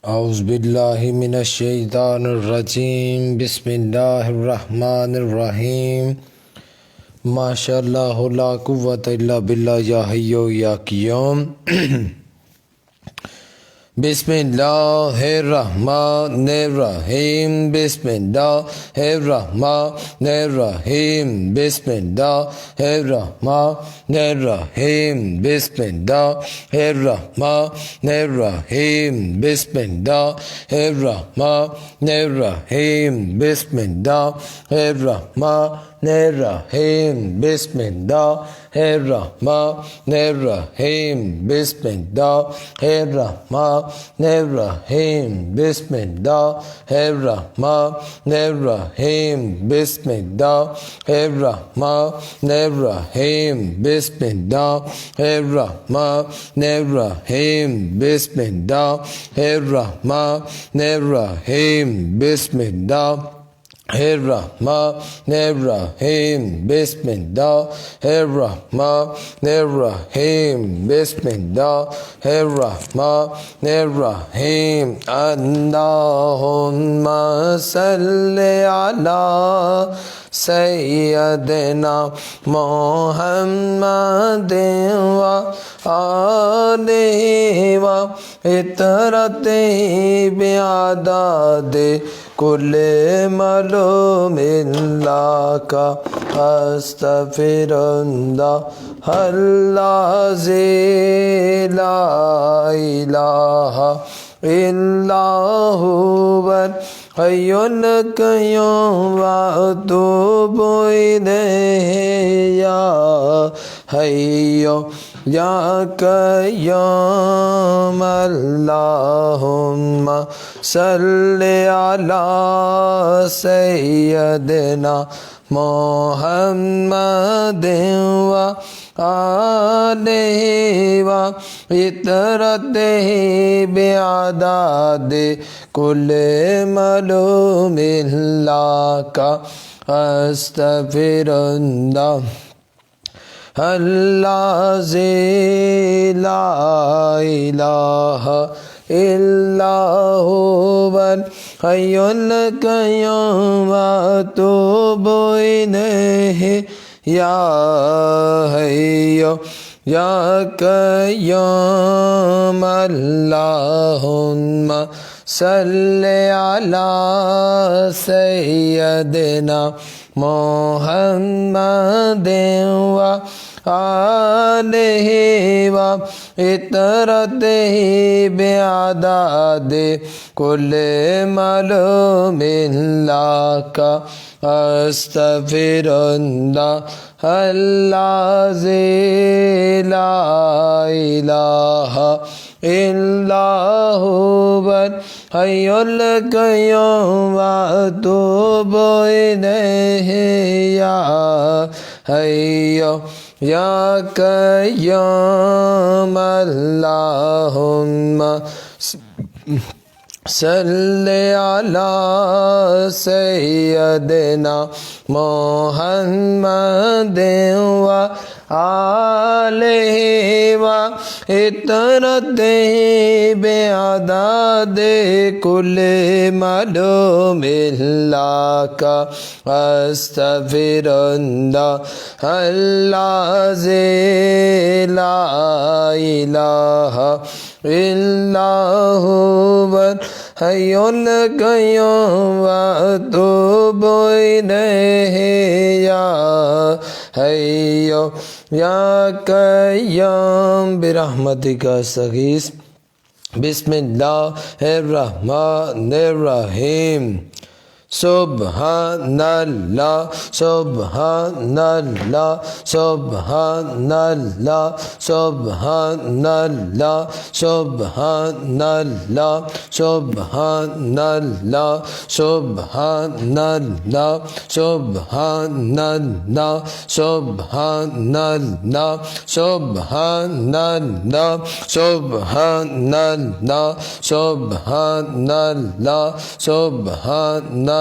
اعوذ باللہ من الشیطان الرجیم بسم اللہ الرحمن الرحیم ماشاء اللہ لا قوت الا باللہ یا حی یا قیوم بسم اللہ الرحمن الرحیم بسم اللہ الرحمن الرحیم بسم اللہ الرحمن الرحیم بسم اللہ الرحمن الرحیم بسم اللہ الرحمن الرحیم بسم اللہ الرحمن الرحیم بسم اللہ الرحمن الرحیم بسم اللہ الرحمن الرحیم بسم اللہ الرحمن الرحیم بسم اللہ الرحمن الرحیم بسم اللہ الرحمن الرحیم بسم اللہ الرحمن الرحیم بسم اللہ الرحمن الرحیم بسم اللہ الرحمن الرحیم بسم اللہ الرحمن الرحیم اللہم صلی علی سیدنا محمد و آلہ و اطرتہ بعدد کل معلوم لک استغفر اللہ الذی لا الہ الا هو الحی القیوم واتوب الیہ یا حی یا قیوم اللہم صلی علی سیدنا محمد و آلہ و اطرتہ بعدد کل معلوم لک استغفر اللہ الذی لا الہ الا هو الحی القیوم واتوب الیہ یا حی یا قیوم اللہم صلی علی سیدنا محمد و آلہ و اطرتہ بعدد کل معلوم لک استغفر اللہ الذی لا الہ الا هو الحی القیوم واتوب الیہ یا حی یا قیوم اللہم صلی علی سیدنا محمد و آلہ و اطرتہ بعدد کل معلوم لک استغفر اللہ الذی لا الہ الا هو الحی القیوم واتوب الیہ یا حی یا قیوم برحمتک استغیث بسم اللہ الرحمن الرحیم سبحان اللہ سبحان اللہ سبحان اللہ سبحان اللہ سبحان اللہ سبحان اللہ سبحان اللہ سبحان اللہ سبحان اللہ سبحان اللہ سبحان اللہ سبحان اللہ سبحان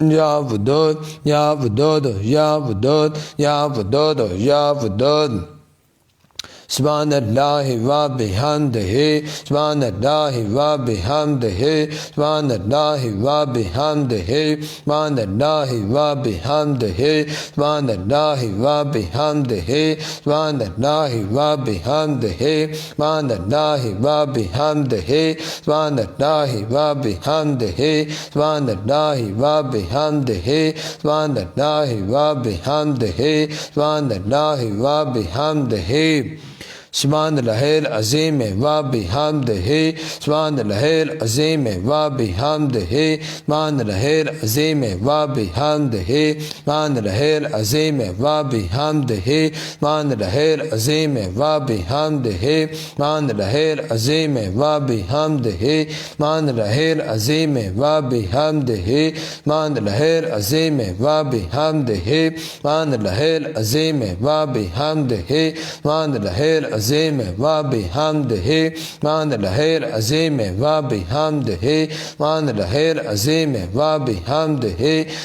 یا ودود یا ودود یا ودود یا ودود یا ودود سبحان اللہ و بحمدہ سبحان اللہ و بحمدہ سبحان اللہ و بحمدہ سبحان اللہ و بحمدہ سبحان اللہ و بحمدہ سبحان اللہ و بحمدہ سبحان اللہ و بحمدہ سبحان اللہ و بحمدہ سبحان اللہ و بحمدہ سبحان اللہ و بحمدہ سبحان اللہ و بحمدہ سبحان اللہ العظیم و بحمدہ سبحان اللہ العظیم و بحمدہ سبحان اللہ العظیم و بحمدہ سبحان اللہ العظیم و بحمدہ سبحان اللہ العظیم و بحمدہ سبحان اللہ العظیم و بحمدہ سبحان اللہ العظیم و بحمدہ سبحان اللہ العظیم و بحمدہ سبحان اللہ العظیم و بحمدہ سبحان اللہ العظیم و بحمدہ سبحان اللہ العظیم و بحمدہ سبحان اللہ العظیم و بحمدہ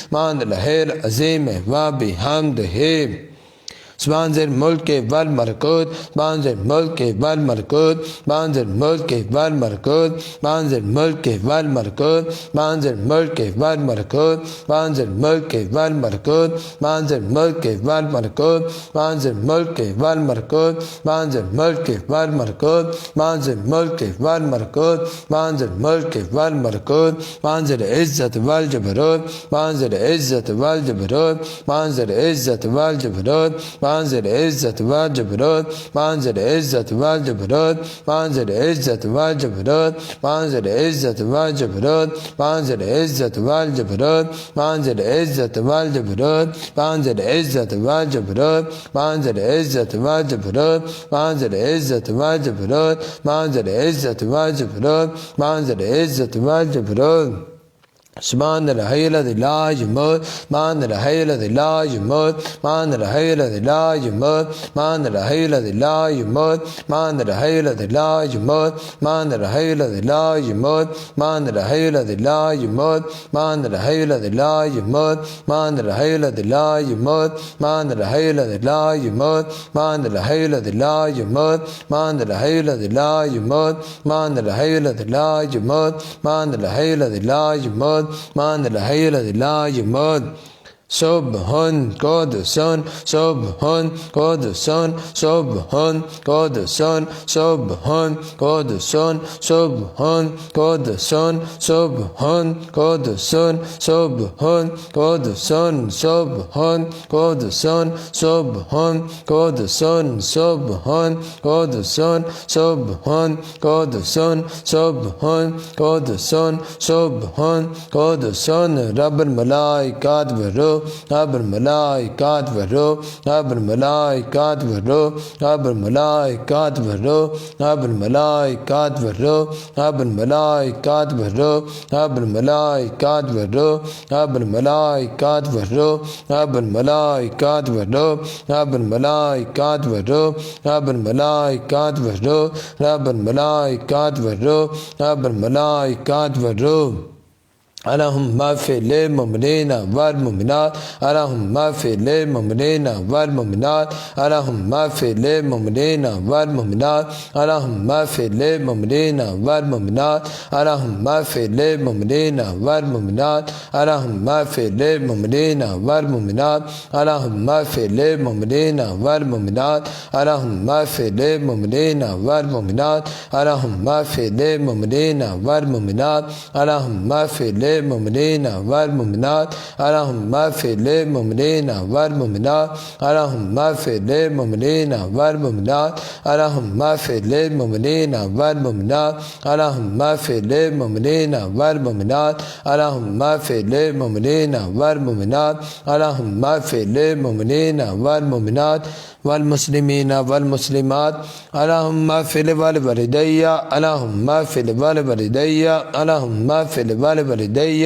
سبحان اللہ العظیم و بحمدہ سبحان ذی الملک والملکوت سبحان ذی الملک والملکوت سبحان ذی الملک والملکوت سبحان ذی الملک والملکوت سبحان ذی الملک والملکوت سبحان ذی الملک والملکوت سبحان ذی الملک والملکوت سبحان ذی الملک والملکوت سبحان ذی الملک والملکوت سبحان ذی الملک والملکوت سبحان ذی الملک والملکوت سبحان ذی العزت والجبروت سبحان ذی العزت والجبروت سبحان ذی العزت والجبروت سبحان ذی العزت والجبروت سبحان ذی العزت والجبروت سبحان ذی العزت والجبروت سبحان ذی العزت والجبروت سبحان ذی العزت والجبروت سبحان ذی العزت والجبروت سبحان ذی العزت والجبروت سبحان ذی العزت والجبروت سبحان ذی العزت والجبروت سبحان ذی العزت والجبروت سبحان ذی العزت والجبروت سبحان الحی الذی لا یموت سبحان الحی الذی لا یموت سبحان الحی الذی لا یموت سبحان الحی الذی لا یموت سبحان الحی الذی لا یموت سبحان الحی الذی لا یموت سبحان الحی الذی لا یموت سبحان الحی الذی لا یموت سبحان الحی الذی لا یموت سبحان الحی الذی لا یموت سبحان الحی الذی لا یموت سبحان الحی الذی لا یموت سبحان الحی الذی لا یموت سبحان الحی الذی لا یموت سبحان الحی الذی لا یموت سبحان قدسان سبحان قدسان سبحان قدسان سبحان قدسان سبحان قدسان سبحان قدسان سبحان قدسان سبحان قدسان سبحان قدسان سبحان قدسان سبحان قدسان سبحان قدسان سبحان قدسان رب الملائکات والروح رب الملائکات والروح رب الملائکات والروح رب الملائکات والروح رب الملائکات والروح رب الملائکات والروح رب الملائکات والروح رب الملائکات والروح رب الملائکات والروح رب الملائکات والروح رب الملائکات والروح رب الملائکات والروح رب الملائکات والروح اللہم اغفر للمؤمنین والمؤمنات اللہم اغفر للمؤمنین والمؤمنات اللہم اغفر للمؤمنین والمؤمنات اللہم اغفر للمؤمنین والمؤمنات اللہم اغفر للمؤمنین والمؤمنات اللہم اغفر للمؤمنین والمؤمنات اللہم اغفر للمؤمنین والمؤمنات اللہم اغفر للمؤمنین والمؤمنات اللہم اغفر للمؤمنین والمؤمنات اللہم اغفر للمؤمنین والمؤمنات اللہم اغفر للمؤمنین والمؤمنات اللہم اغفر للمؤمنین والمؤمنات اللہم اغفر للمؤمنین والمؤمنات اللہم اغفر للمؤمنین والمؤمنات اللہم اغفر للمؤمنین والمؤمنات اللہم اغفر للمؤمنین والمؤمنات والمسلمین والمسلمات اللہم اغفر لوالدی اللہم اغفر لوالدی اللہم اغفر لوالدی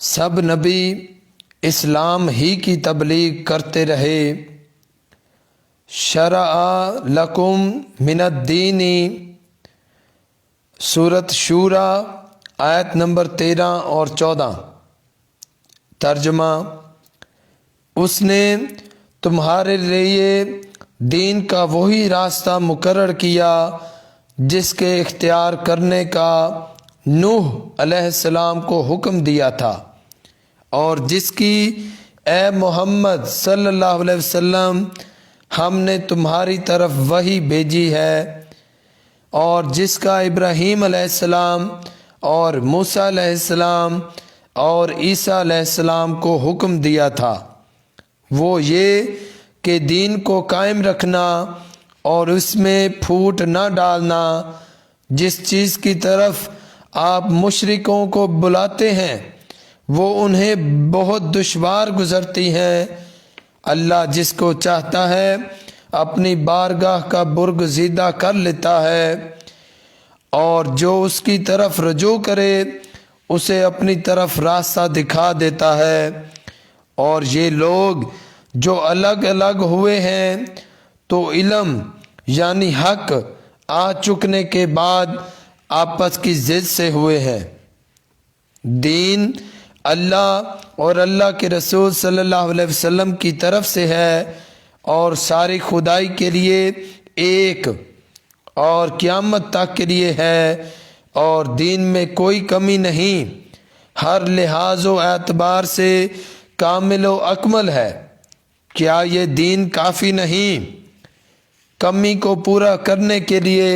سب نبی اسلام ہی کی تبلیغ کرتے رہے۔ شرع لکم من الدین، سورۃ شورى آیت نمبر 13 اور 14۔ ترجمہ: اس نے تمہارے لیے دین کا وہی راستہ مقرر کیا جس کے اختیار کرنے کا نوح علیہ السلام کو حکم دیا تھا، اور جس کی اے محمد صلی اللہ علیہ وسلم ہم نے تمہاری طرف وحی بھیجی ہے، اور جس کا ابراہیم علیہ السلام اور موسیٰ علیہ السلام اور عیسیٰ علیہ السلام کو حکم دیا تھا، وہ یہ کہ دین کو قائم رکھنا اور اس میں پھوٹ نہ ڈالنا۔ جس چیز کی طرف آپ مشرکوں کو بلاتے ہیں وہ انہیں بہت دشوار گزرتی ہیں۔ اللہ جس کو چاہتا ہے اپنی بارگاہ کا برگزیدہ کر لیتا ہے، اور جو اس کی طرف رجوع کرے اسے اپنی طرف راستہ دکھا دیتا ہے۔ اور یہ لوگ جو الگ الگ ہوئے ہیں تو علم یعنی حق آ چکنے کے بعد آپس کی ضد سے ہوئے ہیں۔ دین اللہ اور اللہ کے رسول صلی اللہ علیہ وسلم کی طرف سے ہے اور ساری خدائی کے لیے ایک اور قیامت تک کے لیے ہے، اور دین میں کوئی کمی نہیں، ہر لحاظ و اعتبار سے کامل و اکمل ہے۔ کیا یہ دین کافی نہیں؟ کمی کو پورا کرنے کے لیے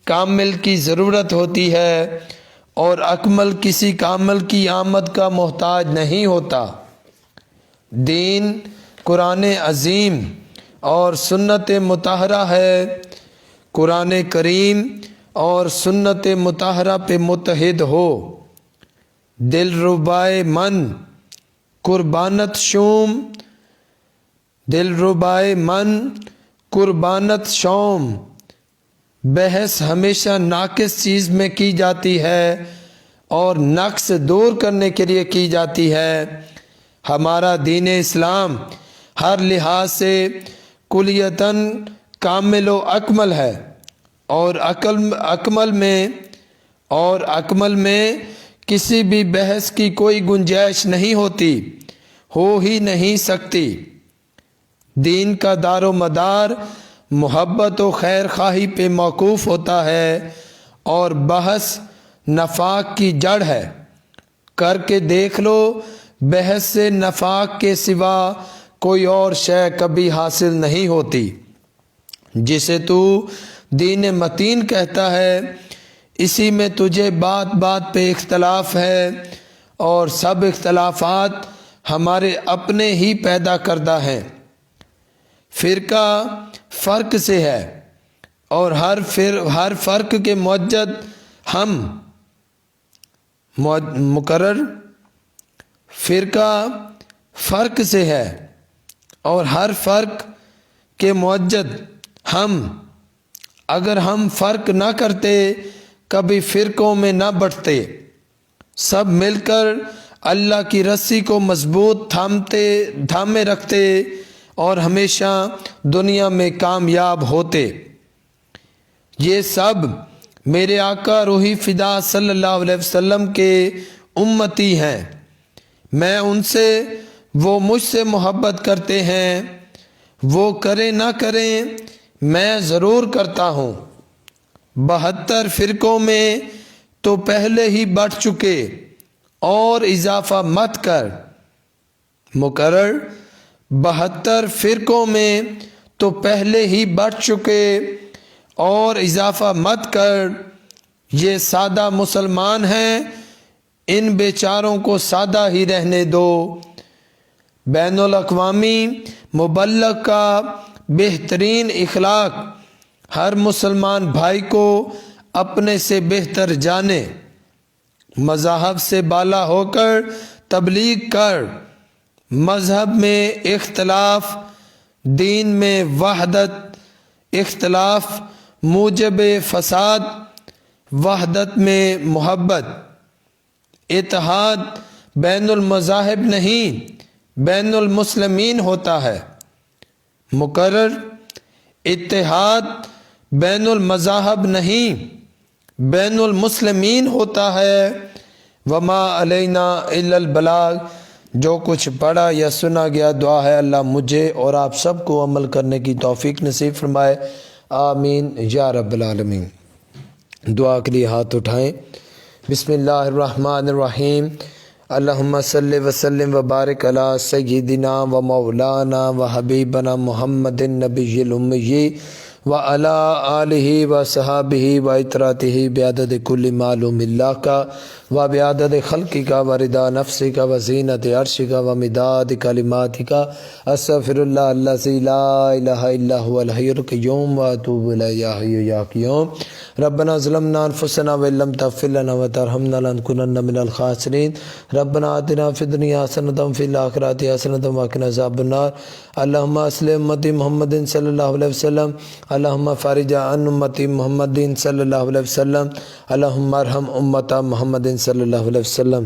کامل کی ضرورت ہوتی ہے، اور اکمل کسی کامل کی آمد کا محتاج نہیں ہوتا۔ دین قرآن عظیم اور سنت مطہرہ ہے۔ قرآن کریم اور سنت مطہرہ پہ متحد ہو۔ دل ربائے من قربانت شوم، دل ربائے من قربانت شوم۔ بحث ہمیشہ ناقص چیز میں کی جاتی ہے اور نقص دور کرنے کے لیے کی جاتی ہے۔ ہمارا دین اسلام ہر لحاظ سے کلیتاً کامل و اکمل ہے، اور اکمل میں کسی بھی بحث کی کوئی گنجائش نہیں ہوتی، ہو ہی نہیں سکتی۔ دین کا دار و مدار محبت و خیر خواہی پہ موقوف ہوتا ہے، اور بحث نفاق کی جڑ ہے۔ کر کے دیکھ لو، بحث سے نفاق کے سوا کوئی اور شے کبھی حاصل نہیں ہوتی۔ جسے تو دین متین کہتا ہے، اسی میں تجھے بات بات پہ اختلاف ہے، اور سب اختلافات ہمارے اپنے ہی پیدا کردہ ہیں۔ فرقہ فرق سے ہے، اور ہر فرق کے موجد ہم مقرر۔ فرقہ فرق سے ہے، اور ہر فرق کے موجد ہم۔ اگر ہم فرق نہ کرتے کبھی فرقوں میں نہ بٹتے، سب مل کر اللہ کی رسی کو مضبوط تھامے رکھتے اور ہمیشہ دنیا میں کامیاب ہوتے۔ یہ سب میرے آقا روحی فدا صلی اللہ علیہ وسلم کے امتی ہیں۔ میں ان سے، وہ مجھ سے محبت کرتے ہیں۔ وہ کریں نہ کریں، میں ضرور کرتا ہوں۔ 72 فرقوں میں تو پہلے ہی بٹ چکے، اور اضافہ مت کر۔ مقرر 72 فرقوں میں تو پہلے ہی بٹ چکے، اور اضافہ مت کر۔ یہ سادہ مسلمان ہیں، ان بیچاروں کو سادہ ہی رہنے دو۔ بین الاقوامی مبلغ کا بہترین اخلاق ہر مسلمان بھائی کو اپنے سے بہتر جانے، مذاہب سے بالا ہو کر تبلیغ کر۔ مذہب میں اختلاف، دین میں وحدت، اختلاف موجب فساد، وحدت میں محبت، اتحاد بین المذاہب نہیں، بین المسلمین ہوتا ہے۔ مقرر، اتحاد بین المذاہب نہیں، بین المسلمین ہوتا ہے۔ وما علینا الا البلاغ، جو کچھ پڑھا یا سنا گیا دعا ہے اللہ مجھے اور آپ سب کو عمل کرنے کی توفیق نصیب فرمائے، آمین یا رب العالمین۔ دعا کے لیے ہاتھ اٹھائیں۔ بسم اللہ الرحمن الرحیم۔ اللہم صلی وسلم وبارک علی سیدنا و مولانا و حبیبنا محمد النبی الامی وعلی آلہ و صحابہ و اطراطہ بعدد کل معلوم اللہ کا و بعدد خلقی کا و رضا نفسی کا و زینت عرشی کا و مداد کلماتی کا، استغفر اللہ الذی لا الہ الا هو الحی القیوم و اتوب الیہ یا حی یا قیوم۔ ربنا ظلمنا انفسنا وان لم تغفر لنا وترحمنا لنکونن من الخاسرین۔ ربنا آتنا فی الدنیا حسنۃ وفی الآخرۃ حسنۃ وقنا عذاب النار۔ اللہم اصلح امتی محمد صلی اللہ علیہ وسلم، اللہم فارج عن امتی محمد صلی اللہ علیہ وسلم، اللہم ارحم امت محمد صلی اللہ علیہ وسلم۔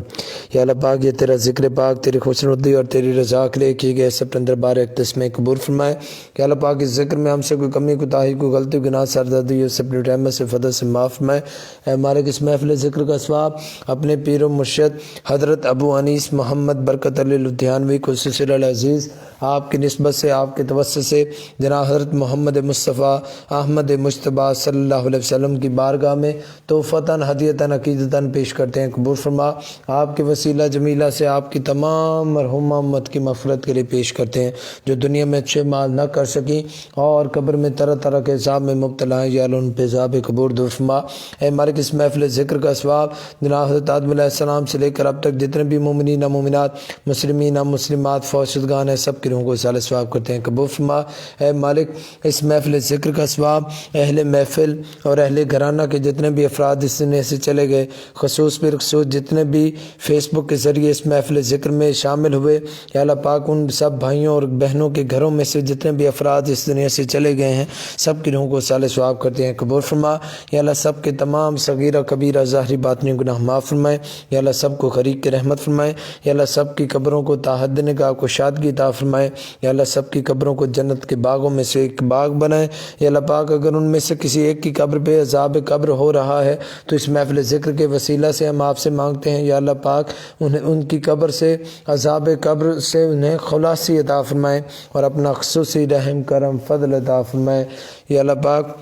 یا اللہ پاک یہ تیرا ذکر پاک، تیری خوشنودی اور تیری رضا کے لیے کیے گئے سب اندر بار اقدس میں قبول فرمائے۔ یا اللہ پاک اس ذکر میں ہم سے کوئی کمی کوتاہی، کوئی غلطی، گناہ، سردردی اور اپنی رحمت سے فضل سے معاف فرمائے۔ اے مالک اس محفل ذکر کا ثواب اپنے پیر و مرشد حضرت ابو انیس محمد برکت علی لدھیانوی کو سلسلہ العزیز آپ کی نسبت سے، آپ کے توسط سے جناب حضرت محمد مصطفیٰ احمد مجتبیٰ صلی اللہ علیہ وسلم کی بارگاہ میں تحفتاً ہدیتاً عقیدتاً پیش کرتے ہیں، قبول فرما۔ آپ کے وسیلہ جمیلہ سے آپ کی تمام مرحومہ امت کی مغفرت کے لیے پیش کرتے ہیں، جو دنیا میں اچھے مال نہ کر سکیں اور قبر میں طرح طرح کے عذاب میں مبتلا ہیں، یا اللہ ان پہ عذاب قبور دور فرما۔ اے مالک اس محفل ذکر کا ثواب جناب حضرت آدم علیہ السلام سے لے کر اب تک جتنے بھی مومنین مومنات، مسلمین مسلمات فوت شدگان ہیں، سب کی روحوں کو صالح ثواب کرتے ہیں، قبول فرما۔ اے مالک اس محفل ذکر کا ثواب اہل محفل اور اہل گھرانہ کے جتنے بھی افراد اس دنیا سے چلے گئے، خصوص بالخصوص جتنے بھی فیس بک کے ذریعے اس محفل ذکر میں شامل ہوئے، یا اللہ پاک ان سب بھائیوں اور بہنوں کے گھروں میں سے جتنے بھی افراد اس دنیا سے چلے گئے ہیں، سب کی روحوں کو صالح ثواب کرتے ہیں، قبول فرما۔ یا اللہ سب کے تمام صغیرہ کبیرہ ظاہری باطنی گناہ معاف فرمائے، یا اللہ سب کو خریق کے رحمت فرمائے، یا اللہ سب کی قبروں کو تحت نگاہ کو شادگی عطا فرمائے، یا اللہ سب کی قبروں کو جنت کے باغوں میں سے ایک باغ بنائے۔ یا اللہ پاک اگر ان میں سے کسی ایک کی قبر پہ عذاب قبر ہو رہا ہے تو اس محفل ذکر کے وسیلہ سے ہم آپ سے مانگتے ہیں، یا اللہ پاک ان کی قبر سے عذاب قبر سے انہیں خلاصی عطا فرمائے اور اپنا خصوصی رحم کرم فضل عطا فرمائے۔ یا اللہ پاک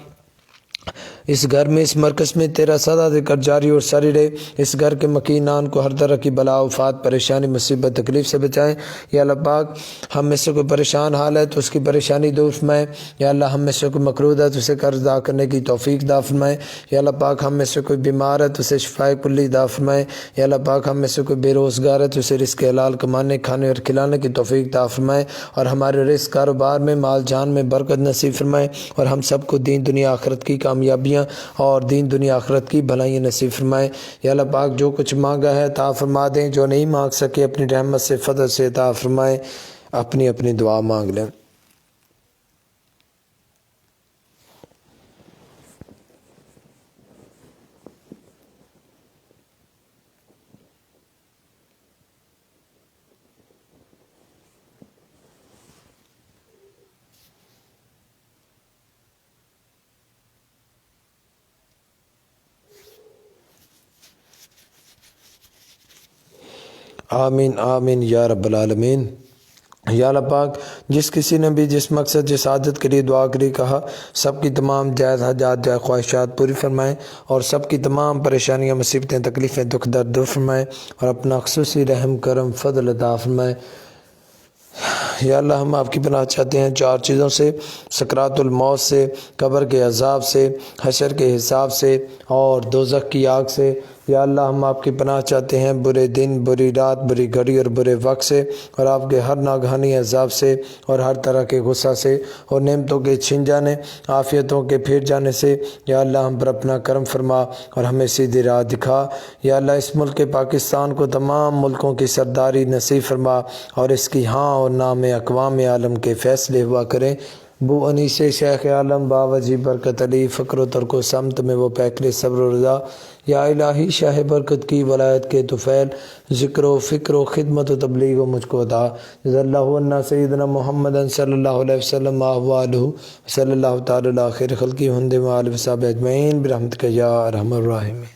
اس گھر میں، اس مرکز میں تیرا سدا ذکر جاری اور ساری رہے۔ اس گھر کے مکینان کو ہر طرح کی بلا آفات، پریشانی، مصیبت، تکلیف سے بچائیں۔ یا اللہ پاک ہم میں سے کوئی پریشان حال ہے تو اس کی پریشانی دور فرمائے۔ یا اللہ ہم میں سے کوئی مقروض ہے تو اسے قرض ادا کرنے کی توفیق عطا فرمائے۔ یا اللہ پاک ہم میں سے کوئی بیمار ہے تو اسے شفائے کلی عطا فرمائے۔ یا اللہ پاک ہم میں سے کوئی بے روزگار ہے تو اسے رزق حلال کمانے، کھانے اور کھلانے کی توفیق عطا فرمائے، اور ہمارے رزق کاروبار میں، مال جان میں برکت نصیب فرمائے، اور ہم سب کو دین دنیا آخرت کی کامیابیاں اور دین دنیا آخرت کی بھلائیاں نصیب فرمائے۔ یا اللہ پاک جو کچھ مانگا ہے عطا فرما دیں، جو نہیں مانگ سکے اپنی رحمت سے فضل سے عطا فرمائے۔ اپنی اپنی دعا مانگ لیں۔ آمین آمین یا رب العالمین۔ یا اللہ پاک جس کسی نے بھی جس مقصد جس عادت کے لیے دعا کری کہا، سب کی تمام جائز حاجات جائز خواہشات پوری فرمائیں، اور سب کی تمام پریشانیاں مصیبتیں تکلیفیں دکھ درد دور فرمائیں، اور اپنا خصوصی رحم کرم فضل عطا فرمائیں۔ یا اللہ ہم آپ کی پناہ چاہتے ہیں چار چیزوں سے: سکرات الموت سے، قبر کے عذاب سے، حشر کے حساب سے، اور دوزخ کی آگ سے۔ یا اللہ ہم آپ کی پناہ چاہتے ہیں برے دن، بری رات، بری گھڑی اور برے وقت سے، اور آپ کے ہر ناگہانی عذاب سے، اور ہر طرح کے غصہ سے، اور نعمتوں کے چھن جانے، عافیتوں کے پھیر جانے سے۔ یا اللہ ہم پر اپنا کرم فرما اور ہمیں سیدھی راہ دکھا۔ یا اللہ اس ملک پاکستان کو تمام ملکوں کی سرداری نصیب فرما، اور اس کی ہاں اور نہ میں اقوام عالم کے فیصلے ہوا کریں۔ بو انیس شیخ عالم باوجی برکت علی فکر و ترک و سمت میں وہ پیکر صبر و رضا، یا الہی شاہ برکت کی ولایت کے طفیل، ذکر و فکر و خدمت و تبلیغ و مجھ کو عطا، جزا اللہ عنا سیدنا محمد صلی اللہ علیہ وسلم وآلہ صلی اللہ تعالی علی خیر خلقی ہند وآلہ وصحبہ اجمعین برحمتک یا ارحم الراحمین۔